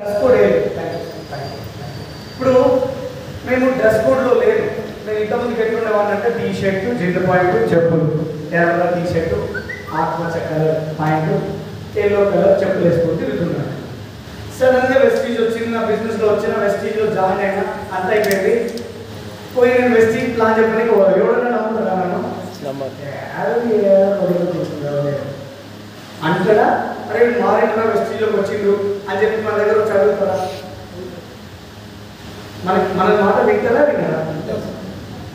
Dress code ఇప్పుడు మేము dress కోడ్లో లేదు. నేను ఇంతకుముందుకు ఎట్లుండేవాడిని అంటే టీ షర్ట్, జిండు పాయింట్, చెప్పులు, ఎర్ర టీ షర్ట్, ఆకుపచ్చ కలర్ పాయింట్, ఎల్లో కలర్ చెప్పులు వేసుకొని తిరుగుతున్నాను. సడన్గా వెస్టీజ్ వచ్చింది, నా బిజినెస్లో వచ్చిన వెస్టీజ్లో జాయిన్ అయినా, అంత అయిపోయింది. పోయి నేను వెస్టీజ్ ప్లాన్ చెప్పడానికి ఎవడన్నా నమ్ముతారా నన్ను? అంతగా అరే మారేంద్ర వెస్టీజ్లోకి వచ్చిండు అని చెప్పి మన దగ్గర చదువుతారా? మన మాట వింటారా?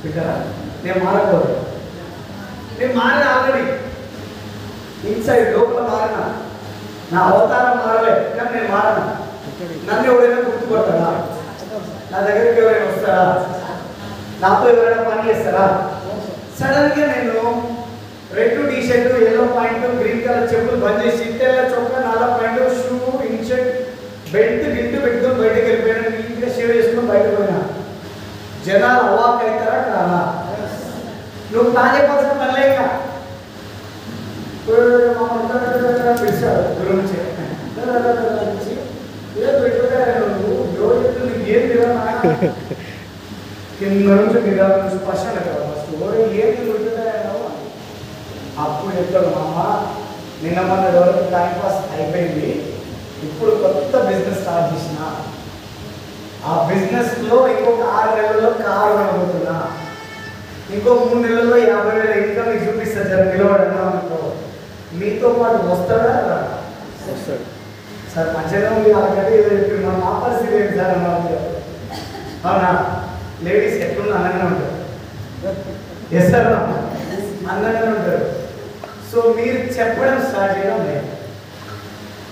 వింటారా? నేను మారకూడదు. నేను మారిన ఆల్రెడీ ఇన్సైడ్ లోపల మారిన, నా అవతారం మారలే కానీ నేను మారను. నన్ను ఎవరైనా గుర్తుపడతారా? నా దగ్గరికి ఎవరైనా వస్తారా? నాతో ఎవరైనా పని చేస్తారా? సడన్గా నేను red T shirt, yellow point, green colour చెప్పులు బంద్ చేసి తెల్ల చొక్కా, నల్ల point, shoe, in shirt, belt guilt పెట్టుకొని బయటకు వెళ్ళిపోయాను. నీట్గా షేవ్ చేసుకుని బయటకు పోయినా. జనాలు అవాక్ అవుతారా కాదా? నువ్వు ప్లాన్ చెప్పాల్సిన పని లేక పిలిచాడు గురించి ఏం కింద నుంచి మీరు స్పష్టం స్టోరీ ఏం తిరుగుతుందో అప్పుడు చెప్తాడు మామ నిన్న మన వరకు టైంపాస్ అయిపోయింది, ఇప్పుడు కొత్త బిజినెస్ స్టార్ట్ చేసిన. ఆ బిజినెస్లో ఇంకొక 6 నెలల్లో కారు కొనబోతున్నా, ఇంకో 3 నెలల్లో 50,000 ఇన్కమ్ మీకు చూపిస్తారు. సార్ నిలబడన్నా అనుకో, మీతో పాటు వస్తాడా? వస్తాడు సార్. మంచిగా ఉంది అలాగే ఇప్పుడు మనం ఆ పరిస్థితి ఏంటి సార్ అన్నారు. అవునా? లేడీస్ ఎట్లున్నా అందంగా ఉంటారు. ఎస్ సార్, అందంగా ఉంటారు. సో మీరు చెప్పడం స్టార్ట్ చేయడం లేదు,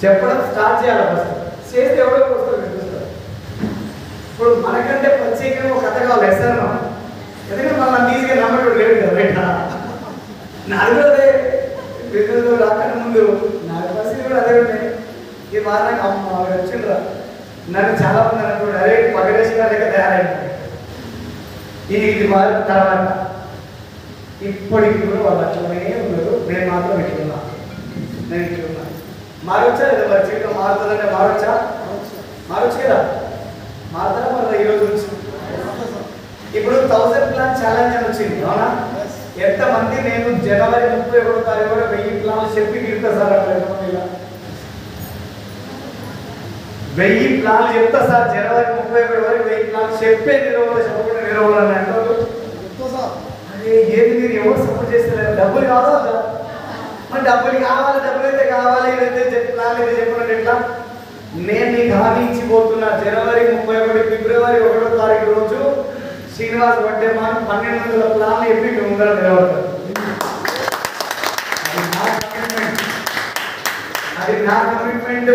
చెప్పడం స్టార్ట్ చేయాలి. ఫస్ట్ చేస్తే ఎవరో వస్తారు చూస్తారు. ఇప్పుడు మనకంటే ప్రత్యేకంగా ఒక కథ కావాలి. ఎస్ సార్, ఎందుకంటే మనం ఈజీగా నమ్మకం లేదు కదా బయట. నాకు కూడా అదే బిజినెస్ రాకన్నా ముందు నాకు పరిస్థితి కూడా అదే ఉంటాయి. ఈ వారానికి అమ్మ వచ్చిండ్రా నన్ను చాలా మంది అనుకోండి, అరే పగడేసి గారి దగ్గర తయారైంది. ఇది వారి తర్వాత ఇప్పటికి కూడా వాళ్ళు అట్లనే ఉన్నారు. నేను మాత్రం ఇట్లున్నా, నేను ఇట్లున్నా. మారొచ్చా లేదా? మరి జీవితం మారుతుందంటే మారొచ్చా? మారొచ్చు కదా? మారుతారా మరి ఈరోజు నుంచి? ఇప్పుడు 1000 ప్లాన్ ఛాలెంజ్ అని వచ్చింది. అవునా? ఎంతమంది నేను జనవరి 31వ తారీఖు కూడా 1000 ప్లాన్లు చెప్పి గిడతా సార్? అట్లా 1000 ప్లాన్లు చెప్తా సార్. జనవరి 31 వరకు 1000 ప్లాన్లు చెప్పే చెప్పకుండా నిలవాలని అంటారు. అదే ఏది మీరు ఎవరు సపోర్ట్ చేస్తలేరు? డబ్బులు కావాలా? మరి డబ్బులు కావాలి, డబ్బులు అయితే కావాలి. ఏదైతే ప్లాన్లు అయితే చెప్పినట్టు ఎట్లా? నేను నీకు హామీ ఇచ్చిపోతున్నా. జనవరి 31 ఫిబ్రవరి 1వ తారీఖు రోజు శ్రీనివాస్ వడ్డేమాన్ 1200 ప్లాన్లు చెప్పి మీ ముందర నిలబడతారు. అది నా కమిట్మెంట్.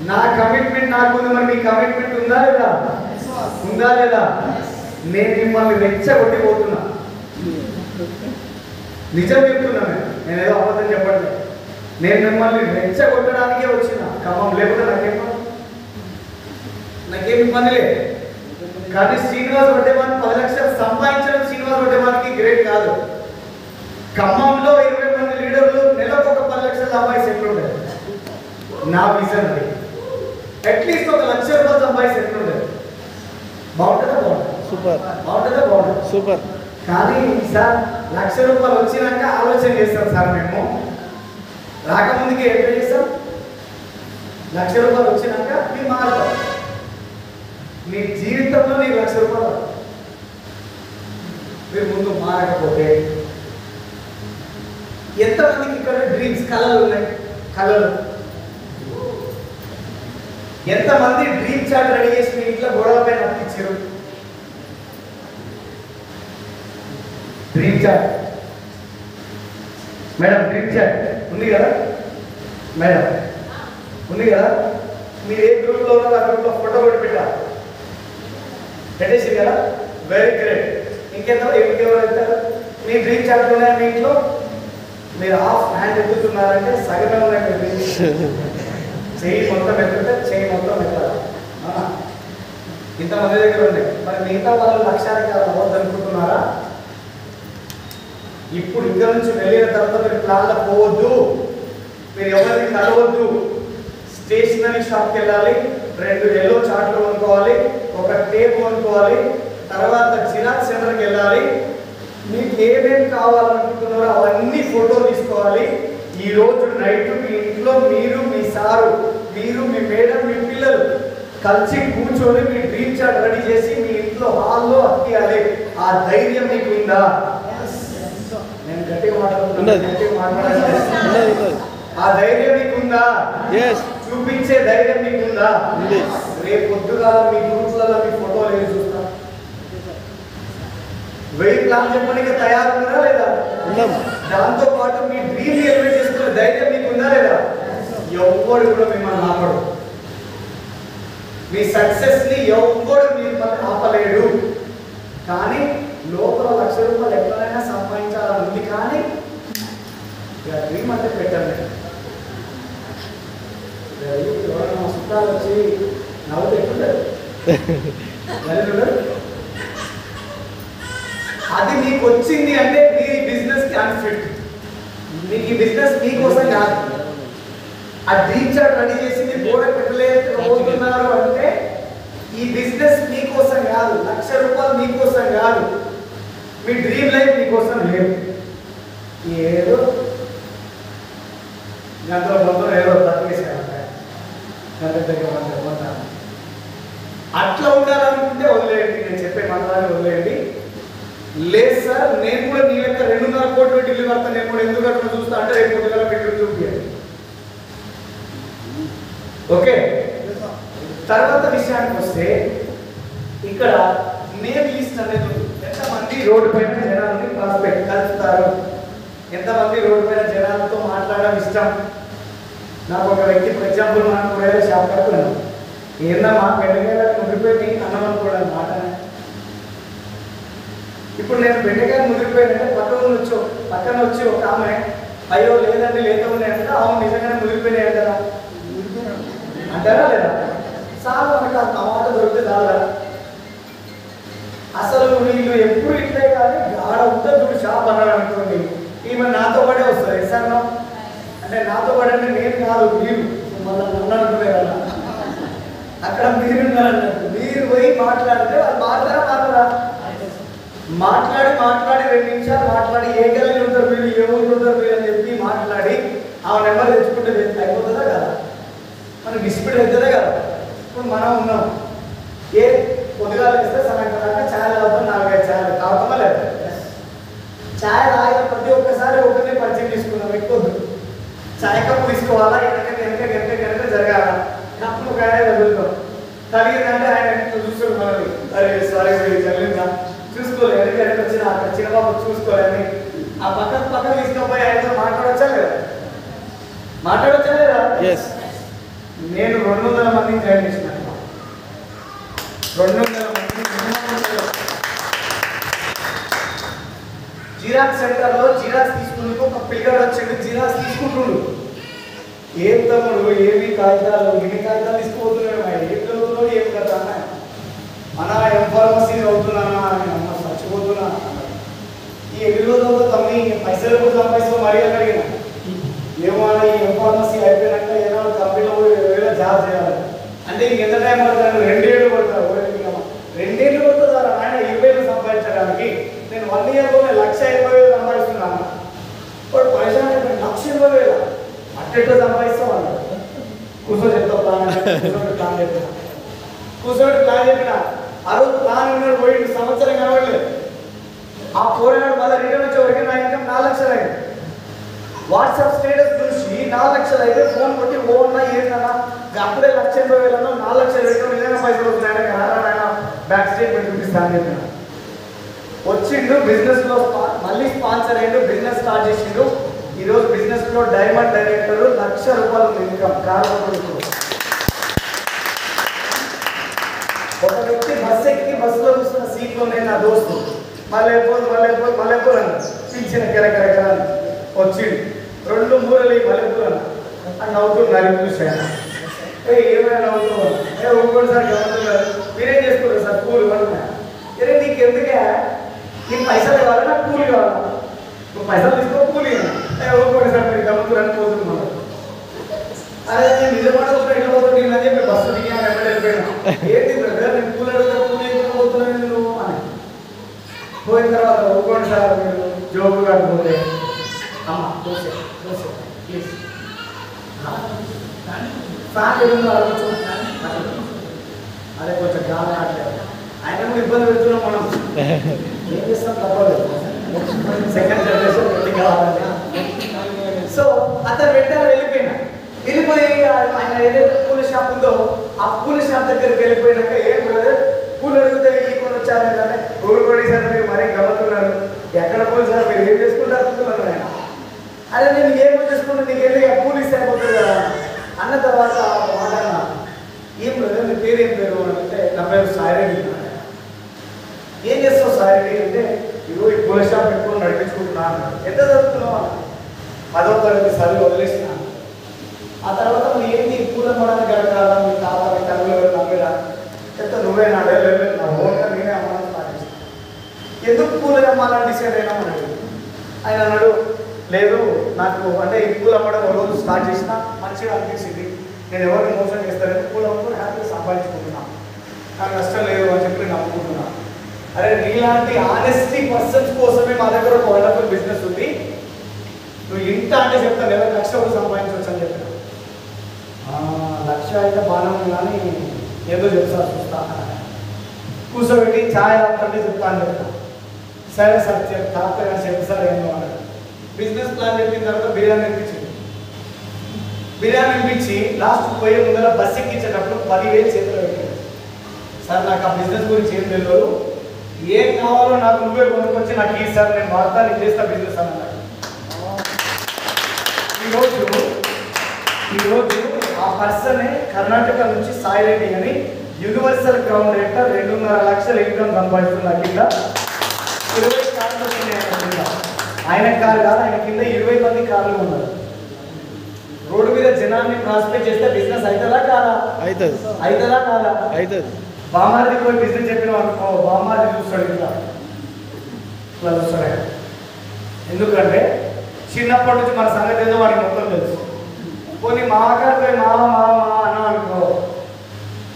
నా కమిట్మెంట్ నాకుంది. మరి మీ కమిట్మెంట్ ఉందా లేదా? ఉందా లేదా? నేను మిమ్మల్ని రెచ్చగొట్టిపోతున్నా. నిజం చెప్తున్నా. నేను ఏదో అబద్ధం చెప్పట్లేదు. నేను మిమ్మల్ని రెచ్చగొట్టడానికే వచ్చిన ఖమ్మం. లేకపోతే నాకేమి ఇబ్బంది లేదు. కానీ శ్రీనివాస్ వడ్డేమాన్ 10 లక్షలు సంపాదించడం శ్రీనివాస్ వడ్డేమాన్కి గ్రేట్ కాదు. ఖమ్మంలో 20 మంది లీడర్లు నెలకు ఒక 10 లక్షలు సంపాదించి ఎట్లుండదు? నా విజన్ అది. అట్లీస్ట్ ఒక 1,00,000 రూపాయలు సంపాదించి ఎట్లుండదు? బాగుంటుందా? బాగుంటుంది. సూపర్. బాగుంటుందా? బాగుంటుంది. సూపర్. కానీ సార్ 1,00,000 రూపాయలు వచ్చినాక ఆలోచన చేస్తాం సార్. మేము రాకముందుకే ఎట్లా చేస్తాం? 1,00,000 రూపాయలు వచ్చినాక మీరు మారుతాం. మీ జీవితంలో నీకు 1,00,000 రూపాయలు మీరు ముందు మారకపోతే ఎంతమందికి ఇక్కడ డ్రీమ్స్, కళలు ఉన్నాయి? కళలు ఎంతమంది డ్రీమ్ చార్ట్ రెడీ చేసి మీ ఇంట్లో గొడవ పైన అప్పించారు? Dream chart madam, dream chart ఉంది కదా మేడం? ఉంది కదా? మీరు ఏ గ్రూప్లో ఉన్నారో ఆ గ్రూప్లో ఫోటో కూడా పెట్టేసి కదా? Very great. ఇంకెవరు వెళ్తారు? మీ డ్రీమ్ చార్ట్ ఉన్నాయా మీ ఇంట్లో? మీరు హాఫ్ హ్యాండ్ ఎత్తుతున్నారంటే సగమే ఉన్నాయి. చెయ్యి మొత్తం ఎత్తుంటే చెయ్యి మొత్తం ఎత్తాలి. ఇంతమంది దగ్గర ఉన్నాయి. మరి మిగతా వాళ్ళు లక్ష్యానికి అవ్వద్దు అనుకుంటున్నారా? ఇప్పుడు ఇక్కడ నుంచి వెళ్ళిన తర్వాత మీరు ప్లాన్లో పోవద్దు, మీరు ఎవరిని కలవద్దు. స్టేషనరీ షాప్కి వెళ్ళాలి, 2 ఎల్లో చార్ట్లు కొనుక్కోవాలి, ఒక టేప్ కొనుక్కోవాలి, తర్వాత జిరాక్స్ సెంటర్కి వెళ్ళాలి. మీకు ఏమేమి కావాలనుకుంటున్నారో అవన్నీ ఫోటోలు తీసుకోవాలి. ఈ రోజు నైట్ మీ ఇంట్లో మీరు, మీ సారు, మీరు, మీ మేడం, మీ పిల్లలు కలిసి కూర్చొని మీ డ్రీమ్ చార్ట్ రెడీ చేసి మీ ఇంట్లో హాల్లో అక్కియాలి. ఆ ధైర్యం మీకు ఉందా? నేను గట్టిగా మాట్లాడుతున్నాను. ఆ ధైర్యం మీకుందా? చూపించే ధైర్యం మీకుందా? రేపు పొద్దుగా మీ గ్రూప్లలో మీ ఫోటోలు ఏమి చూస్తా? 1000 ప్లాన్ చెప్పడానికి తయారున్నారా లేదా? దాంతో పాటు మీ డ్రీమ్ ఎలివేట్ చేసుకునే ధైర్యం మీకుందా లేదా? ఎవ్వడు కూడా మిమ్మల్ని ఆపడు. మీ సక్సెస్ ని ఎవ్వడు మిమ్మల్ని ఆపలేడు. కానీ లోపల 1,00,000 రూపాయలు ఎక్కడైనా సంపాదించాలని ఉంది. కానీ డ్రీమ్ అంటే పెట్టండి. ఎవరైనా సుఖాలు వచ్చి నవ్వుతూ ఎట్లుంటారు? అది మీకు వచ్చింది అంటే మీరు ఈ బిజినెస్ కి అన్ఫిట్. మీకు ఈ బిజినెస్ మీకోసం కాదు. ఆ డ్రీమ్ చార్ట్ రెడీ చేసి మీరు బోర్డు పెట్టలేకపోతున్నారు అంటే ఈ బిజినెస్ మీకోసం కాదు, 1,00,000 రూపాయలు మీకోసం కాదు, మీ డ్రీమ్ లైఫ్ మీకోసం లేదు. ఏదో గంటల మొత్తం ఏదో బతికేసారంటే అట్లా ఉండాలనుకుంటే వదిలేయండి. నేను చెప్పే మంత్రాన్ని వదిలేయండి. లేదు సార్ నేను కూడా నీ లెక్క 2.5 కోట్లు పెట్టి ఇల్లు కడతా, నేను కూడా ఎందుకు అట్లా చూస్తా అంటే రేపు పొద్దుగల పెట్టి చూపించాలి. ఓకే, తర్వాత విషయానికి వస్తే ఇక్కడ నేమ్ లిస్ట్ అనేది ఎంతమంది రోడ్డు పైన జనాలని ప్రాస్పెక్ట్ కలుపుతారు, ఎంతమంది రోడ్డు పైన జనాలతో మాట్లాడడం ఇష్టం. నాకు ఒక వ్యక్తి ఫర్ ఎగ్జాంపుల్ నాకు కూడా షాప్ కట్టుకున్నాను. ఏందమ్మా బెండకాయలు ముదిరిపోయి అన్నం అనుకోవడం మాట. ఇప్పుడు నేను బెండకాయలు ముదిరిపోయానంటే పక్కన వచ్చి ఒక ఆమె అయ్యో లేదండి లేత ఉన్నాయంటే అవును నిజంగానే ముదిరిపోయినాయి కదా అంటారా లేదా? సార్ మనకు ఆ మాట దొరికితే చాలా. అసలు వీళ్ళు ఎప్పుడు ఇట్లే కానీ ఆడ ఉంటుంది చూడు షాప్ అన్నాడు అనుకోండి, ఈమె నాతో పడే వస్తుంది. సార్ అంటే నాతో పడే నేను కాదు మీరు మళ్ళీ నన్ను అనుకునే కదా. అక్కడ మీరున్నారన్నట్టు మీరు పోయి మాట్లాడితే వాళ్ళు మాట్లాడరా మాట్లాడి 2 నిమిషాలు మాట్లాడి ఏ గల్లీలు ఉంటారు మీరు, ఏ ఊళ్ళు ఉంటారు మీరు అని చెప్పి మాట్లాడి ఆ నెంబర్ తెచ్చుకుంటే అయిపోతుందా కదా? మనకి డిస్ప్యూట్ అవుతుందా కదా? ఇప్పుడు మనం ఉన్నాం, ఏ పొద్దుగాలు ఇస్తే సాయంత్రం దాకా ఛాయ్ తాగుతాం, 4-5 ఛాయలు తాగుతామా లేదా? ఛాయ్ తాగిన ప్రతి ఒక్కసారి ఒకరిని పరిచయం తీసుకున్నాం. ఎక్కువ ఛాయ్ కప్పు తీసుకోవాలా, వెనక జరగాల. కప్పు ఒక ఆయన వదులుతాం, కలిగిందంటే ఆయన చూసుకోండి మనల్ని, అరే సారీ చల్లిందా చూసుకోలేదు, వెనక వచ్చిన అక్కడ చిన్నబాబు చూసుకోలేని ఆ పక్కన తీసుకుపోయి ఆయనతో మాట్లాడొచ్చా లేదా? నేను 200 మందిని జాయిన్ చేసినాను. 200 మంది జిరాక్స్ సెంటర్లో జిరాక్స్ తీసుకుంటూ ఒక పిల్లగాడు వచ్చాడు, జిరాక్స్ తీసుకుంటుండు. ఏం తమ్ముడు ఏమి కాగితాలు ఎన్ని కాగితాలు తీసుకుపోతున్నాడు, ఏం చదువుతున్నాడు ఏం కదా అన్నా ఎంఫార్మసీ చదువుతున్నానా అమ్మ చచ్చిపోతున్నా. ఈ ఎన్ని రోజులతో తమ్మి పైసలు కూడా సంపాదిస్తూ మరీ అడిగిన ఏమో ఈ ఎంఫార్మసీ అయిపోయినాక ఏదో కంపెనీలో 20,000 జాబ్ చేయాలి అంటే ఇంక ఎంత టైం పడతాను? 2 ఏళ్ళు పడతారు. 2 ఏళ్ళు పడుతుందా ఆయన 20,000 సంపాదించడానికి? నేను 1 ఇయర్లోనే 1,20,000 సంపాదిస్తున్నాను. ఇప్పుడు పైసలు 1,20,000 అట్టెట్లో సంపాదిస్తాం అన్నాడు. కూర్చొని చెప్తా ప్లాన్ చెప్పిన ఆ రోజు ప్లాన్ ఉన్నాడు పోయి సంవత్సరం కనబడలేదు. ఆ పోరాడు మళ్ళీ రిటర్న్ వచ్చేవరకు నా ఇన్కమ్ 4 లక్షలు అయింది. వాట్సాప్ స్టేటస్ చూసి 4 లక్షలు అయితే ఫోన్ కొట్టి ఓన్నా ఏంటన్నా అప్పుడే 1,80,000 4 లక్షలు పెట్టడం నిజంగా పైసలు వస్తున్నాయన కదా బ్యాక్ స్టేట్మెంట్ చూపిస్తాను చెప్పిన. వచ్చిండు బిజినెస్లో మళ్ళీ స్పాన్సర్ అయ్యిండు, బిజినెస్ స్టార్ట్ చేసిండు. ఈరోజు బిజినెస్లో డైమండ్ డైరెక్టర్, 1,00,000 రూపాయలు ఇన్కమ్ కారణం. ఒక వ్యక్తి బస్సు ఎక్కి బస్సులో చూస్తున్న సీట్లో నేను నా దోస్తు మళ్ళీ మల్లెపూలు పిలిచిన కెరకెరకెర వచ్చిండు. 2 మూరలు మల్లెపూలు అని నవ్వుతున్నారు. చూసాను ఏమైనా నవ్వుతున్నాను ఊరుకోండి సార్ గమనిస్తున్నారు. మీరేం చేసుకుంటారు సార్ కూలి పడుతున్నా? అరే నీకు ఎందుకే, నీకు పైసలు కావాలా నాకు కూలి కావాలా? నువ్వు పైసలు తీసుకో కూలి ఊరుకోండి సార్ మీరు గమనితున్నారు పోతున్నాను. అరే నేను నిజమాట ఎట్లా పోతుంది అని చెప్పి బస్సు దిగాను వెళ్ళిపోయినా. ఏంటి బ్రదర్ నేను పూలు అడుగుతా పూలు ఎక్కడ పోతున్నాను నువ్వు అని. పోయిన తర్వాత ఒప్పుకోండి సార్ మీరు జోబు కాకపోతే అమ్మ దోశ దోశ ప్లీజ్ ఫ్యాన్ ఏదో అడగచ్చు. అదే కొంచెం గాలి ఆడలేదు ఆయన కూడా ఇబ్బంది పెడుతున్నాం మనం. ఏం చేస్తాం తప్పలేదు, సెకండ్ జనరేషన్ కావాలి. సో అతను వెంటనే వెళ్ళిపోయినా. వెళ్ళిపోయి ఆయన ఏదైతే పూల షాప్ ఉందో ఆ పూల షాప్ దగ్గరికి వెళ్ళిపోయినాక ఏం బ్రదర్ పూలు అడిగితే వెళ్ళి వచ్చారు కానీ పూలు కొడి సార్ మీరు మరీ గమతున్నారు, ఎక్కడ పూలు సార్ మీరు ఏం చేసుకుంటారు అనుకున్నారు ఆయన. అదే నేను ఏం చేసుకుంటే నీకు వెళ్ళి పూలు ఇస్తే అయిపోతుంది కదా అన్న తర్వాత మాట ఏం బ్రదర్ నీ పేరు ఏం పేరు అంటే నా పేరు సాయిరెడ్డి. ఏం చేస్తావు సాయిరెడ్డి అంటే ఇగో ఈ పూల షాప్ పెట్టుకుని నడిపించుకుంటున్నా అన్నాడు. ఎంత చదువుతున్నావు? 10వ తరగతి చదివి వదిలేసినా. ఆ తర్వాత నువ్వు ఏంటి పూల అమ్మడానికి అడగాల మీ తాత మీ తల్లి నమ్మేరా ఎంత నువ్వే నాడే నా ఓన్గా నేనే అమ్మడానికి స్టార్ట్ చేస్తాను. ఎందుకు పూలు అమ్మాలని డిసైడ్ అయినా అన్నాడు. ఆయన అన్నాడు లేదు నాకు అంటే ఈ పూలు అమ్మడం ఒక రోజు స్టార్ట్ చేసినా మంచిగా అనిపించింది, నేను ఎవరిని మోసం చేస్తానని పూలు అమ్ముకుని హ్యాపీగా సంపాదించుకుంటున్నాను, నాకు నష్టం లేదు అని చెప్పి నేను నమ్ముకుంటున్నాను. అరే నీలాంటి ఆనెస్టీ పర్సన్స్ కోసమే మా దగ్గర ఒక వండర్ఫుల్ బిజినెస్ ఉంది, నువ్వు ఇంత అంటే చెప్తాను లేదా లక్ష కూడా సంపాదించవచ్చు అని చెప్పాను. లక్ష అయితే బాగానే ఉంది కానీ ఏదో చెప్తా చూస్తా కూర్చోబెట్టి ఛాయ్ అంటే చెప్తా అని చెప్తాను. సరే సార్ తాత చెప్పు సార్ ఏందో అన్నాడు. బిజినెస్ ప్లాన్ చెప్పిన తర్వాత బిర్యానీ అనిపించింది. బిర్యానీ అనిపించి లాస్ట్ పోయే ముందర బస్ ఎక్కించేటప్పుడు 10,000 చేతిలో పెట్టాడు. సార్ నాకు ఆ బిజినెస్ గురించి ఏం తెలియదు, ఏం కావాలో నాకు నువ్వే కొనుక్కొచ్చి నాకు ఈ సార్ నేను వాడతా నేను చేస్తా బిజినెస్ అన్నాడు. ఈరోజు ఆ పర్సనే కర్ణాటక నుంచి సాయిరెడ్డి అని యూనివర్సల్ గ్రౌండ్ రేట్ 2.5 లక్షల ఇన్కమ్ సంపాదిస్తున్నారు. కింద 20 కార్లు వస్తున్నాయి. ఆయన కారు కాదు, ఆయన కింద 20 మంది కార్లు ఉన్నారు. రోడ్డు మీద జనాన్ని ప్రాస్పెక్ట్ చేస్తే బిజినెస్ అవుతుందా కాదా? అవుతుందా కాదా? అవుతుంది. బామారిది పోయి బిజినెస్ చెప్పిన అనుకో బామారిది చూస్తాడు ఇట్లా ఇట్లా చూస్తాడు. ఎందుకంటే చిన్నప్పటి నుంచి మన సంగతి ఏదో వాడికి మొత్తం తెలుసు. పోనీ మామగారు పోయి మామ మామ అన్నా అనుకో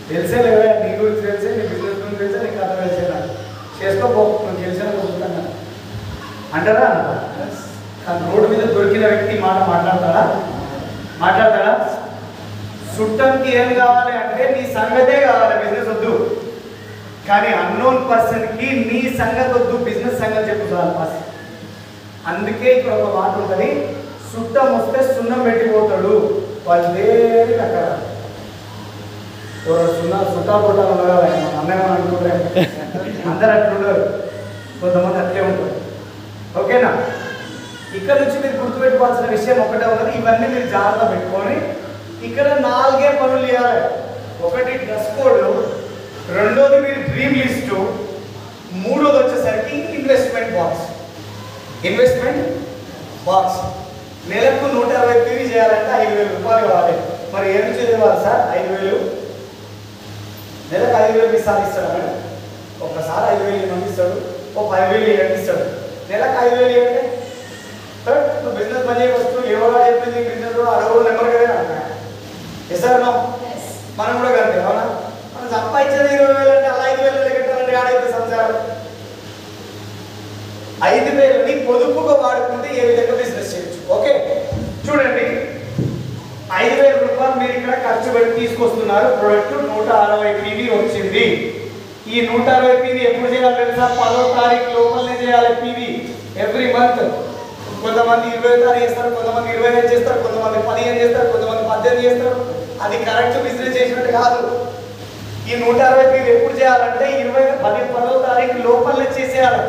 తెలిసే లేవే నీ గురించి తెలిసే నీ బిజినెస్ గురించి తెలిసే నీకు కథ తెలిసే నాకు చేసుకోపో నువ్వు తెలిసిన కొడుకుతాను అంటారా? కానీ రోడ్డు మీద దొరికిన వ్యక్తి మాట మాట్లాడతాడా? మాట్లాడతాడా? చుట్టంకి ఏం కావాలి అంటే నీ సంగతే కావాలి, బిజినెస్ వద్దు. కానీ అన్నోన్ పర్సన్కి నీ సంగతి వద్దు, బిజినెస్ సంగతి చెప్పుకోవాలి ఫస్ట్. అందుకే ఇక్కడ ఒక మాట ఉంటుంది, చుట్టం వస్తే సున్నం పెట్టిపోతాడు, వాళ్ళు దేనికి అక్కడ చుట్టాలు కొట్టాలు ఉండగా అన్నేమని అనుకుంటే అందరు అట్లుండరు, కొంతమంది అట్లే ఉంటారు. ఓకేనా? ఇక్కడ నుంచి మీరు గుర్తుపెట్టుకోవాల్సిన విషయం ఒకటే ఉన్నది, ఇవన్నీ మీరు జాగ్రత్త పెట్టుకొని ఇక్కడ 4 పనులు చేయాలి. ఒకటి డ్రెస్ కోడ్, రెండోది మీరు డ్రీమ్ లిస్టు, మూడోది వచ్చేసరికి ఇన్వెస్ట్మెంట్ బాక్స్. ఇన్వెస్ట్మెంట్ బాక్స్ నెలకు 120 PV చేయాలంటే 5,000 రూపాయలు కావాలి. మరి ఏం చేయాలి సార్? 5,000 నెలకు 5,000 ఈసారి ఇస్తాడు మేడం. ఒకసారి 5,000 పంపిస్తాడు, ఓ 10,000 ఇస్తాడు. నెలకు 5,000 అంటే నువ్వు బిజినెస్ పని చేయవచ్చు. ఎవరో చెప్పింది బిజినెస్ కూడా అడవులు నెంబర్ కదా అంటున్నా. సార్ మనం కూడా కదండి అవునా? మనం సంపాదించేది 20,000 అంటే అలా 5,000 కట్టాలంటే ఆడైతే సంసారం. 5,000ని పొదుపుగా వాడుకుంటే ఏ విధంగా బిజినెస్ చేయొచ్చు. ఓకే చూడండి, 5,000 రూపాయలు మీరు ఇక్కడ ఖర్చు పెట్టి తీసుకొస్తున్నారు. ప్రొడక్ట్ 160 PV వచ్చింది. ఈ 160 PV ఎప్పుడు చేయాలి తెలుసా? 10వ తారీఖు లోపలనే చేయాలి PV ఎవ్రీ మంత్. కొంతమంది 20వ తారీఖు చేస్తారు, కొంతమంది 25 చేస్తారు, కొంతమంది 15 చేస్తారు, కొంతమంది 18 చేస్తారు. అది కరెక్ట్ బిజినెస్ చేసినట్టు కాదు. ఈ 160 PV ఎప్పుడు చేయాలంటే 10వ తారీఖు లోపలనే చేసేయాలి.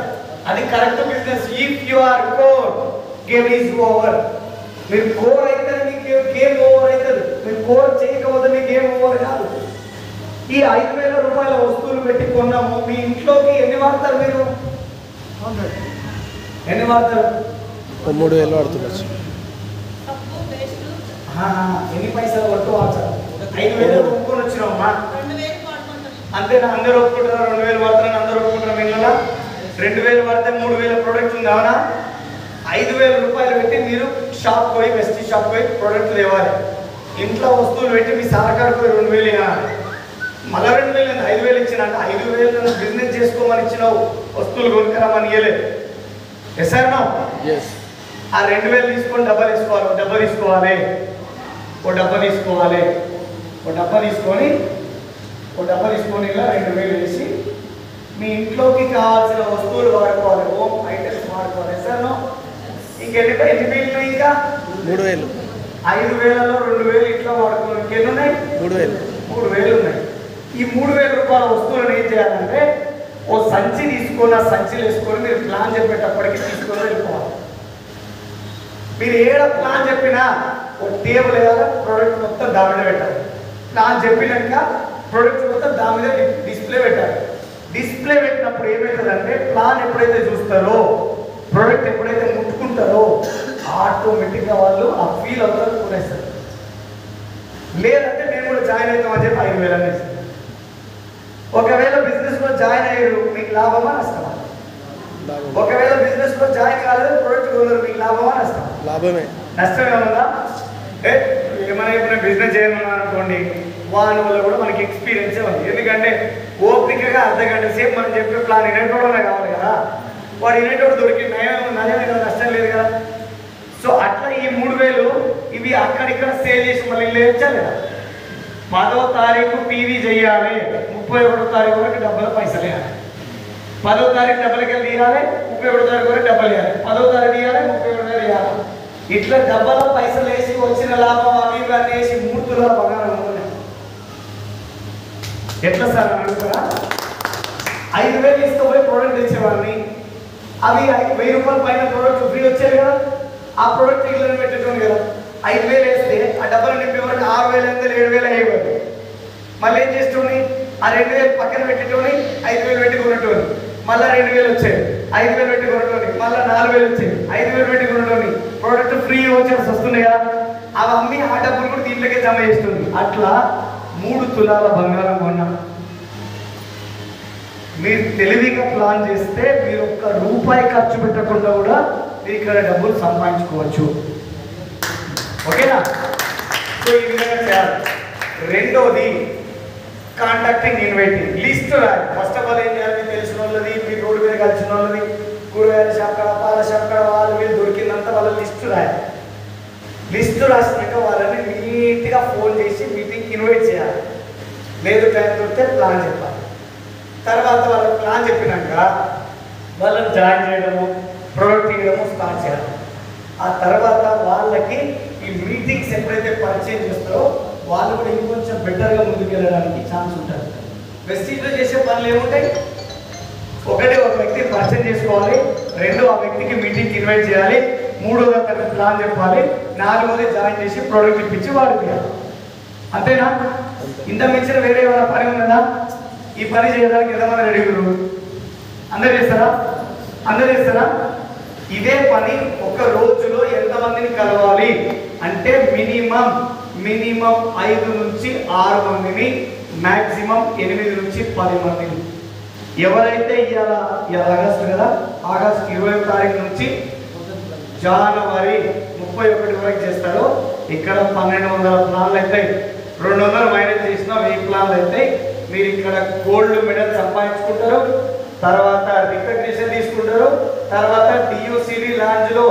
అది correct business. If you are caught game is over. మీరు కోర్ అయితే మీకు గేమ్ ఓవర్ అవుతుంది. మీరు కోర్ చేయకపోతే మీ గేమ్ ఓవర్ కాదు. ఈ 5,000 రూపాయల వస్తువులు పెట్టి కొన్నాము. మీ ఇంట్లోకి ఎన్ని వాడతారు? మీరు ఎన్ని వాడతారు? 3,000 వాడుతున్నారు. ఎన్ని పైసలు కొట్టు వాడతారు? 5,000 ఒప్పుకొని వచ్చినామమ్మా అంతేనా? అందరూ ఒప్పుకుంటారా? 2,000 వాడతారని అందరూ ఒప్పుకుంటారా? మిగిలిన 2,000 వాడితే 3,000 ప్రోడక్ట్ ఉంది అవునా? 5,000 రూపాయలు పెట్టి మీరు షాప్ పోయి వెస్ట్ షాప్ పోయి ప్రోడక్ట్ తేవాలి. ఇంట్లో వస్తువులు పెట్టి మీ సహకారికి 2000 ఇవ్వాలి, మళ్ళీ 2000 5000 ఇచ్చినట్టు 5000 బిజినెస్ చేసుకోమని ఇచ్చినావు, వస్తువులు కొనుక్కరామని ఇవ్వలేదు. Yes sir no? ఆ 2000 తీసుకొని డబ్బా తీసుకోవాలి, ఓ డబ్బా తీసుకొని ఇలా 2000 వేసి మీ ఇంట్లోకి కావాల్సిన వస్తువులు వాడుకోవాలి, హోమ్ ఐటమ్స్ వాడుకోవాలి. Yes sir no? ఎన్ని బిల్లు? ఇంకా 3000. 5000లో 2000 ఇంట్లో వాడుకోవాలి. ఇంకెన్ని ఉన్నాయి? 3000 ఉన్నాయి. ఈ 3000 రూపాయల వస్తువులను ఏం చేయాలంటే ఓ సంచి తీసుకొని, ఆ సంచిలో వేసుకొని మీరు ప్లాన్ చెప్పేటప్పటికి తీసుకొని వెళ్ళిపోవాలి. మీరు ఏడ ప్లాన్ చెప్పినా ఒక టేబుల్ వేయాలి, ప్రోడక్ట్ మొత్తం దాని మీద పెట్టాలి. ప్లాన్ చెప్పినాక ప్రోడక్ట్ మొత్తం దాని మీద డిస్ప్లే పెట్టాలి. డిస్ప్లే పెట్టినప్పుడు ఏమవుతుందంటే ప్లాన్ ఎప్పుడైతే చూస్తారో, ప్రోడక్ట్ ఎప్పుడైతే ముట్టుకుంటారో ఆటోమేటిక్గా వాళ్ళు ఆ ఫీల్ అవుతారు, కొనేస్తారు. లేదంటే మేము కూడా జాయిన్ అవుతామని చెప్పి 5000 అనేసి. ఒకవేళ బిజినెస్లో జాయిన్ అయ్యారు, మీకు లాభమా నష్టమా? ఒకవేళ బిజినెస్లో జాయిన్ కాలేదు, ప్రోడక్ట్ కొనరు, మీకు లాభమా నష్టమా? లాభమే. నష్టమే ఉందా? ఏమైనా ఇప్పుడు బిజినెస్ చేయమన్నా అనుకోండి, వాని వల్ల కూడా మనకి ఎక్స్పీరియన్సే ఉంది. ఎందుకంటే ఓపికగా అర్ధగంట సేపు మనం చెప్పే ప్లాన్ వినేటోడే కావాలి కదా. వాడు వినేటోడు దొరికి నయమే కదా, నష్టం లేదు కదా. సో అట్లా ఈ 3000 ఇవి అక్కడిక్కడ సేల్ చేసి మళ్ళీ లేచా లేదా? 10వ తారీఖు పీవీ చేయాలి, 31వ తారీఖు వరకు డబ్బుల పైసలు వేయాలి. 10వ తారీఖు డబ్బులకి వెళ్ళి తీయాలి, 31వ తారీఖు వరకు డబ్బులు వేయాలి. 10వ తారీఖు తీయాలి, 31వ వేయాలి. ఇట్లా డబ్బల పైసలు వేసి వచ్చిన లాభం అవి ఇవన్నీ వేసి 3 తులాల బంగారం ఉన్నాయి. ఎట్లా సార్ అడుగుతారా? 5000 ఇస్తే పోయి ప్రోడక్ట్ తెచ్చేవాడిని, అవి 1000 రూపాయల పైన ప్రోడక్ట్ ఫ్రీ వచ్చేది కదా. ఆ ప్రోడక్ట్ ఇళ్ళని పెట్టేటోని కదా. 5000 వేస్తే ఆ డబ్బులు నింపే వరకు 6000 7000 అయ్యేవాడు. మళ్ళీ ఏం చేసేటోని? ఆ 2000 పక్కన పెట్టేటోని 5000 పెట్టి కొనేటోని, మళ్ళీ 2000 వచ్చాయి, 5000 పెట్టి కొనేటోని, మళ్ళీ 4000 వచ్చాయి, 5000 పెట్టి కొనేటోని. ప్రోడక్ట్ ఫ్రీ వచ్చేసి వస్తున్నాయి కదా, అవి అమ్మి ఆ డబ్బులు కూడా దీంట్లోకే జమ చేస్తుంది. అట్లా 3 తులాల బంగారం కొన్నా. మీరు తెలివిగా ప్లాన్ చేస్తే మీరు ఒక్క రూపాయి ఖర్చు పెట్టకుండా కూడా మీరు ఇక్కడ డబ్బులు సంపాదించుకోవచ్చు. ఓకేనా? సో ఈ విధంగా చేయాలి. రెండోది కాంటాక్టింగ్, ఇన్వైటింగ్. లిస్ట్ రాయాలి. ఫస్ట్ ఆఫ్ ఆల్ ఏం చేయాలి? మీకు తెలిసిన వాళ్ళది, మీ రోడ్డు మీద కలిసిన వాళ్ళది, కూరగాయల షాప్ కాడ, పాల షాప్ కాడ, వాళ్ళు మీరు దొరికిందంతా వాళ్ళ లిస్టు రాయాలి. లిస్టు రాసినాక వాళ్ళని నీట్గా ఫోన్ చేసి మీటింగ్కి ఇన్వైట్ చేయాలి. లేదు టైం దొరికితే ప్లాన్ చెప్పాలి. తర్వాత వాళ్ళకి ప్లాన్ చెప్పినాక వాళ్ళని జాయిన్ చేయడము, ప్రోడక్ట్ ఇవ్వడము స్టార్ట్ చేయాలి. ఆ తర్వాత వాళ్ళకి ఈ మీటింగ్స్ ఎప్పుడైతే పరిచయం చేస్తారో వాళ్ళు కూడా ఇంకొంచెం బెటర్గా ముందుకు వెళ్ళడానికి ఛాన్స్ ఉంటుంది. వెస్టీజ్లో చేసే పనులు ఏముంటాయి? ఒకటి, ఒక వ్యక్తి పరిచయం చేసుకోవాలి. 2, ఆ వ్యక్తికి మీటింగ్కి ఇన్వైట్ చేయాలి. 3వ అతనికి ప్లాన్ చెప్పాలి. 4వది జాయిన్ చేసి ప్రోడక్ట్ ఇప్పించి వాడిపోయాలి. అంతేనా? ఇంత మించిన వేరే ఏమైనా పని ఉన్నదా? ఈ పని చేయడానికి ఎంతమంది రెడీ గురు? అందరు చేస్తారా? అందరు చేస్తారా? ఇదే పని ఒక రోజులో ఎంతమందిని కలవాలి అంటే మినిమం 5 నుంచి 6 మందిని, మ్యాక్సిమం 8 నుంచి 10 మందిని. ఎవరైతే ఇవాళ ఆగస్టు కదా, ఆగస్టు 20వ తారీఖు నుంచి జనవరి 31 వరకు చేస్తారో ఇక్కడ 1200 ప్లాన్లు అవుతాయి. 200 మైనస్ చేసిన 1000 ప్లాన్లు అవుతాయి. మీరు ఇక్కడ గోల్డ్ మెడల్ సంపాదించుకుంటారు, తర్వాత రికగ్నిషన్ తీసుకుంటారు, తర్వాత డియూసిడి లాంజ్లో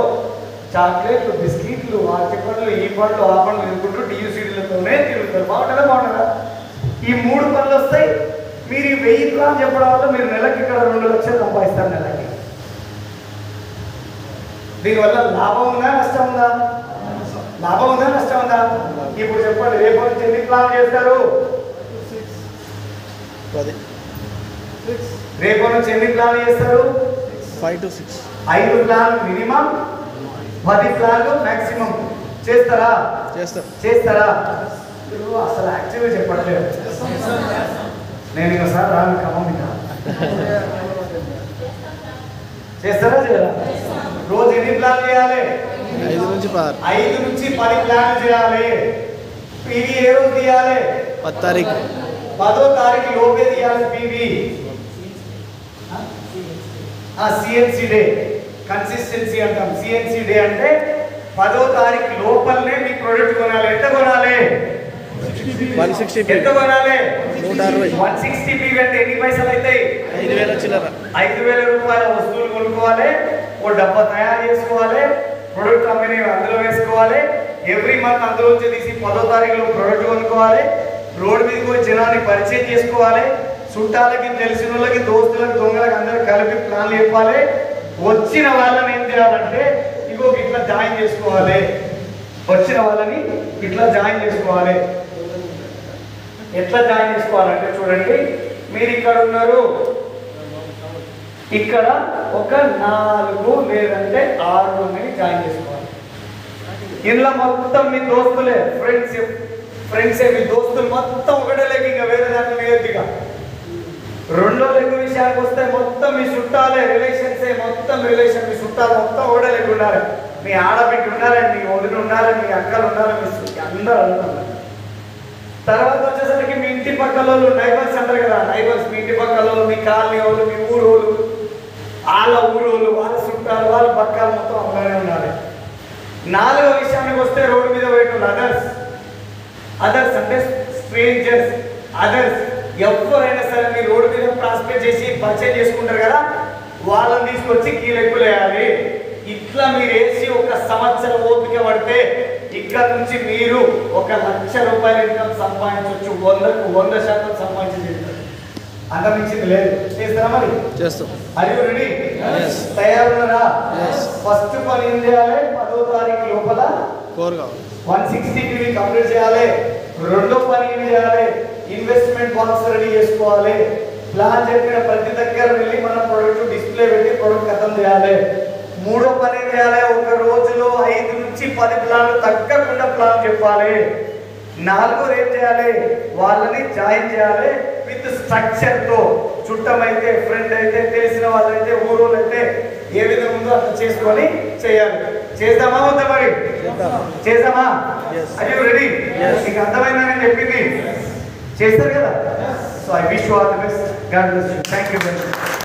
చాక్లెట్లు, బిస్కెట్లు, వాటి పండ్లు, ఈ పండ్లు, ఆ పండ్లు తిరుగుకుంటారు, డియూసిడీలతోనే తిరుగుతారు. బాగుంటుందా? ఈ 3 పనులు వస్తాయి. మీరు ఈ 1000 ప్లాన్ చెప్పడం వల్ల మీరు నెలకి ఇక్కడ 2 లక్షలు సంపాదిస్తారు నెలకి. దీనివల్ల లాభం ఉందా, నష్టం ఉందా? లాభం ఉందా, నష్టం ఉందా? ఇప్పుడు చెప్పండి, రేపు నుంచి ఎన్ని ప్లాన్ చేస్తారు? రేపు నుంచి ఎన్ని ప్లాన్ చేస్తారు? 5 to 6. 5 ప్లాన్లు మినిమం, 10 ప్లాన్లు మ్యాక్సిమం. చేస్తారా? చేస్తారా? అసలు యాక్చువల్గా చెప్పట్లేదు. నేను ఇంకోసారి రాను ఖమ్మం. చేస్తారా? చేయరా? రోజు ఎన్ని ప్లాన్ చేయాలి? 5 నుంచి 10. 5 నుంచి 10 ప్లాన్లు చేయాలి. పీవీ ఏ రోజు తీయాలి? 10వ తారీఖు. 10వ తారీఖు లోపే తీయాలి పీవీ. సిఎన్సి డే, కన్సిస్టెన్సీ అంటాం. సిఎన్సి డే అంటే 10వ తారీఖు లోపలనే మీ ప్రొడక్ట్ కొనాలి. ఎంత కొనాలి? 160 ఎంత కొనాలి? 160. 160 PV అంటే ఎన్ని పైసలు అవుతాయి? 5,000 చిల్లర. 5,000 రూపాయల వస్తువులు కొనుక్కోవాలి, ఓ డబ్బా తయారు చేసుకోవాలి, ప్రొడక్ట్ కంపెనీ అందులో వేసుకోవాలి. ఎవ్రీ మంత్ అందులోంచి తీసి 10వ తారీఖులో ప్రొడక్ట్ కొనుక్కోవాలి. రోడ్డు మీదకి పోయి జనాన్ని పరిచయం చేసుకోవాలి. చుట్టాలకి, తెలిసిన వాళ్ళకి, దోస్తులకు, దొంగలకు అందరికి కలిపి ప్లాన్లు చెప్పాలి. వచ్చిన వాళ్ళని ఏం చేయాలంటే ఇగో ఇట్లా జాయిన్ చేసుకోవాలి. వచ్చిన వాళ్ళని ఇట్లా జాయిన్ చేసుకోవాలి. ఎట్లా జాయిన్ చేసుకోవాలంటే చూడండి, మీరు ఇక్కడ ఉన్నారు, ఇక్కడ ఒక 4 లేదంటే 6 జాయిన్ చేసుకోవాలి. ఇందులో మొత్తం మీ దోస్తులే, ఫ్రెండ్సే మీ దోస్తులు మొత్తం ఒకటే లెక్క, ఇంకా వేరే దాంట్లో లేదుగా. రెండో లెక్క విషయానికి వస్తే మొత్తం మీ చుట్టాలే, రిలేషన్సే, మొత్తం రిలేషన్, మీ చుట్టాలు మొత్తం ఒకటే లెక్క ఉండాలి. మీ ఆడబిడ్డ ఉండాలని, మీ వదిన ఉండాలని, మీ అక్కలు ఉండాలని, మీ అందరూ ఉండాలి. తర్వాత వచ్చేసరికి మీ ఇంటి పక్కల వాళ్ళు, నైబర్స్ అంటారు కదా, నైబర్స్, మీ ఇంటి పక్కల వాళ్ళు, మీ కాలనీ వాళ్ళు, మీ ఊరు వాళ్ళు, వాళ్ళ ఊరు వాళ్ళు, వాళ్ళ చుట్టాలు, వాళ్ళ పక్కలు మొత్తం అలానే ఉండాలి. 4వ విషయానికి వస్తే రోడ్డు మీద పెట్టు అదర్స్ అంటే స్ట్రేంజర్స్, అదర్స్ ఎవరైనా సరే మీరు రోడ్డు మీద ప్రాస్పెక్ట్ చేసి పరిచయం చేసుకుంటారు కదా, వాళ్ళని తీసుకొచ్చి కీలెక్కులు వేయాలి. ఇట్లా మీరు వేసి 1 సంవత్సరం ఓపిక పడితే ఇక్కడ నుంచి మీరు 1,00,000 రూపాయల ఇన్కమ్ సంపాదించవచ్చు. 100% సంపాదించేస్తారు. అంతమించింది లేదు. చేస్తారా మరి? చేస్తాం. Are you ready? Yes. తయారున్నారా? Yes. First పని ఏం చేయాలి? 10వ తారీఖు లోపల కోర్ కావాలి. 160 PV కంప్లీట్ చేయాలి. రెండో పని ఏం చేయాలి? ఇన్వెస్ట్మెంట్ బాక్స్ రెడీ చేసుకోవాలి. ప్లాన్ చెప్పిన ప్రతి దగ్గర వెళ్ళి మన ప్రొడక్ట్ డిస్ప్లే పెట్టి ప్రొడక్ట్ ఖతం చేయాలి. మూడో పని ఏం చేయాలి? ఒక రోజులో 5 నుంచి 10 ప్లాన్లు తగ్గకుండా ప్లాన్ చెప్పాలి. 4 ఏం చేయాలి? వాళ్ళని జాయిన్ చేయాలి విత్ స్ట్రక్చర్ తో. చుట్టమైతే, ఫ్రెండ్ అయితే, తెలిసిన వాళ్ళైతే, ఊరోళ్ళు అయితే ఏ విధంగా ఉందో అట్లా చేసుకొని చేయాలి. చేద్దామా వద్దా మరి? చేద్దామా? Are you ready? మీకు అర్థమైందని చెప్పింది చేస్తారు కదా. So I wish you all the best. God bless you. Thank you very much.